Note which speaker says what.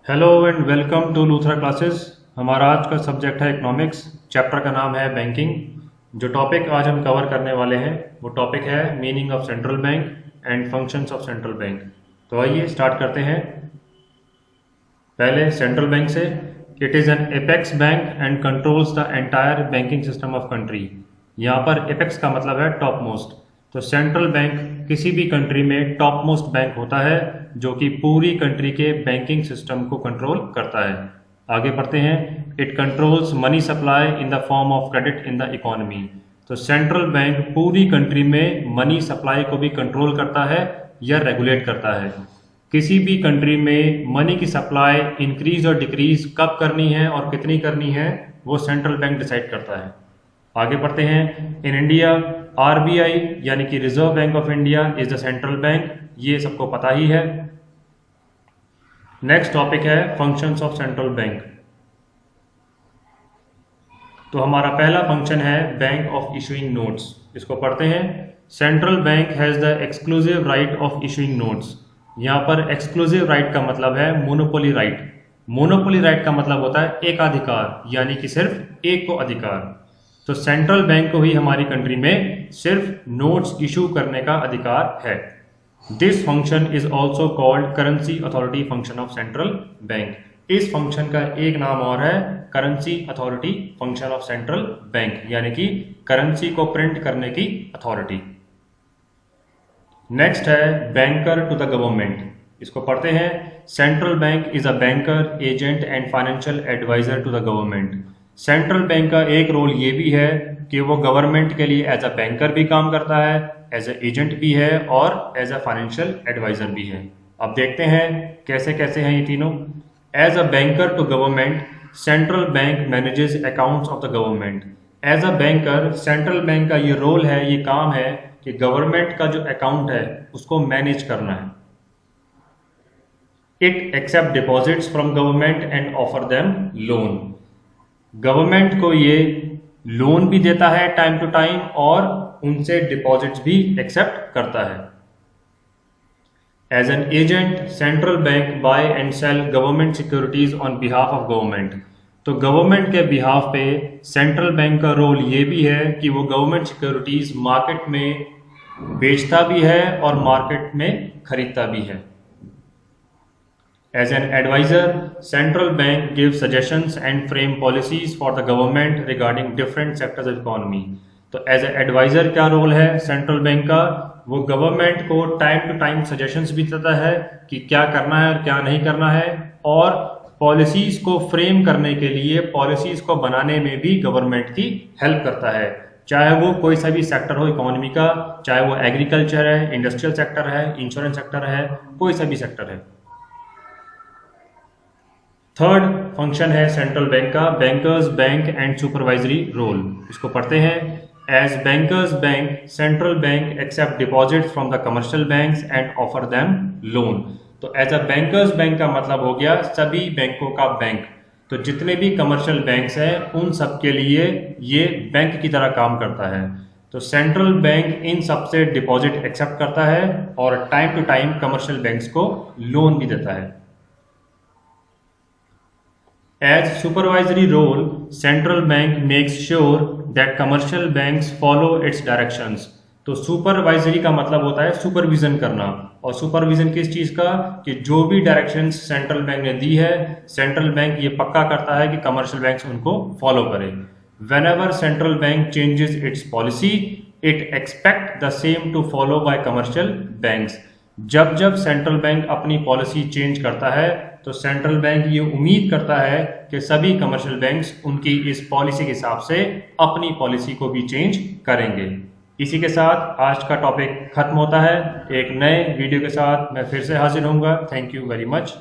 Speaker 1: Hello and welcome to Luthra classes. हमारा आज का सब्जेक्ट है इकोनॉमिक्स। चैप्टर का नाम है बैंकिंग। जो टॉपिक आज हम कवर करने वाले हैं वो टॉपिक है meaning of central bank and functions of central bank. तो आइए स्टार्ट करते हैं पहले सेंट्रल बैंक से। It is an apex bank and controls the entire banking system of country. यहाँ पर एपेक्स का मतलब है टॉप मोस्ट। तो सेंट्रल बैंक किसी भी कंट्री में टॉप मोस्ट बैंक होता है जो कि पूरी कंट्री के बैंकिंग सिस्टम को कंट्रोल करता है। आगे बढ़ते हैं। It controls money supply in the form of credit in the economy. तो सेंट्रल बैंक पूरी कंट्री में मनी सप्लाई को भी कंट्रोल करता है या रेगुलेट करता है। किसी भी कंट्री में मनी की सप्लाई इंक्रीज और डिक्रीज कब करनी है और कितनी करनी है वो सेंट्रल बैंक डिसाइड करता है। आगे बढ़ते हैं। इन इंडिया आरबीआई यानी कि reserve bank of India is the central bank, ये सबको पता ही है। नेक्स्ट टॉपिक है फंक्शंस ऑफ सेंट्रल बैंक। तो हमारा पहला फंक्शन है बैंक ऑफ इशूइंग नोट्स। इसको पढ़ते हैं। Central bank has the exclusive right of issuing notes. यहाँ पर एक्सक्लूसिव राइट का मतलब है मोनोपोली राइट। मोनोपोली राइट का मतलब होता है एकाधिकार, यानी कि सिर्फ एक को अधिकार। तो सेंट्रल बैंक को ही हमारी कंट्री में सिर्फ नोट्स इशू करने का अधिकार है। This function is also called currency authority function of central bank. इस फंक्शन का एक नाम और है currency authority function of central bank, यानी कि करेंसी को प्रिंट करने की अथॉरिटी। नेक्स्ट है बैंकर टू द गवर्नमेंट। इसको पढ़ते हैं। Central bank is a banker, agent and financial adviser to the government. Central bank का एक रोल ये भी है कि वो गवर्नमेंट के लिए एज अ बैंकर भी काम करता है, एज अ एजेंट भी है और एज अ फाइनेंशियल एडवाइजर भी है। अब देखते हैं कैसे कैसे हैं ये तीनों। As a banker to government, central bank manages accounts of the government. As a banker central bank का ये रोल है, ये काम है कि गवर्नमेंट का जो अकाउंट है उसको मैनेज करना है। It accept deposits from government and offer them loan. Government को ये लोन भी देता है टाइम टू टाइम और उनसे डिपॉजिट्स भी एक्सेप्ट करता है। As an agent, central bank buy and sell government securities on behalf of government. तो गवर्नमेंट के बिहाफ पे सेंट्रल बैंक का रोल ये भी है कि वो गवर्नमेंट सिक्योरिटीज मार्केट में बेचता भी है और मार्केट में खरीदता भी है। As an advisor, central bank gives suggestions and frame policies for the government regarding different sectors of economy. तो एज ए एडवाइजर क्या रोल है सेंट्रल बैंक का? वो गवर्नमेंट को टाइम टू टाइम सजेशंस भी देता है कि क्या करना है और क्या नहीं करना है, और पॉलिसीज को फ्रेम करने के लिए पॉलिसीज को बनाने में भी गवर्नमेंट की हेल्प करता है। चाहे वो कोई सा भी सेक्टर हो इकोनॉमी का, चाहे वो एग्रीकल्चर है, इंडस्ट्रियल सेक्टर है, इंश्योरेंस सेक्टर है, कोई सा भी सेक्टर है। थर्ड फंक्शन है सेंट्रल बैंक का bankers bank and supervisory role. इसको पढ़ते हैं। As bankers bank, central bank accept deposit from the commercial banks and offer them loan. तो एज अ बैंकर्स बैंक का मतलब हो गया सभी बैंकों का बैंक। तो जितने भी कमर्शियल बैंक्स हैं उन सब के लिए ये बैंक की तरह काम करता है। तो सेंट्रल बैंक इन सब से डिपॉजिट एक्सेप्ट करता है और time to time commercial banks को लोन भी देता है। As supervisory role, central bank makes sure that commercial banks follow its directions. तो सुपरवाइजरी का मतलब होता है सुपरविजन करना, और सुपरविजन किस चीज का? कि जो भी डायरेक्शंस सेंट्रल बैंक ने दी है सेंट्रल बैंक ये पक्का करता है कि कमर्शियल बैंक्स उनको फॉलो करें। Whenever central bank changes its policy, it expect the same to follow by commercial banks. जब जब सेंट्रल बैंक अपनी पॉलिसी चेंज करता है तो सेंट्रल बैंक ये उम्मीद करता है कि सभी कमर्शियल बैंक्स उनकी इस पॉलिसी के हिसाब से अपनी पॉलिसी को भी चेंज करेंगे। इसी के साथ आज का टॉपिक खत्म होता है। एक नए वीडियो के साथ मैं फिर से हाजिर होऊंगा। Thank you very much.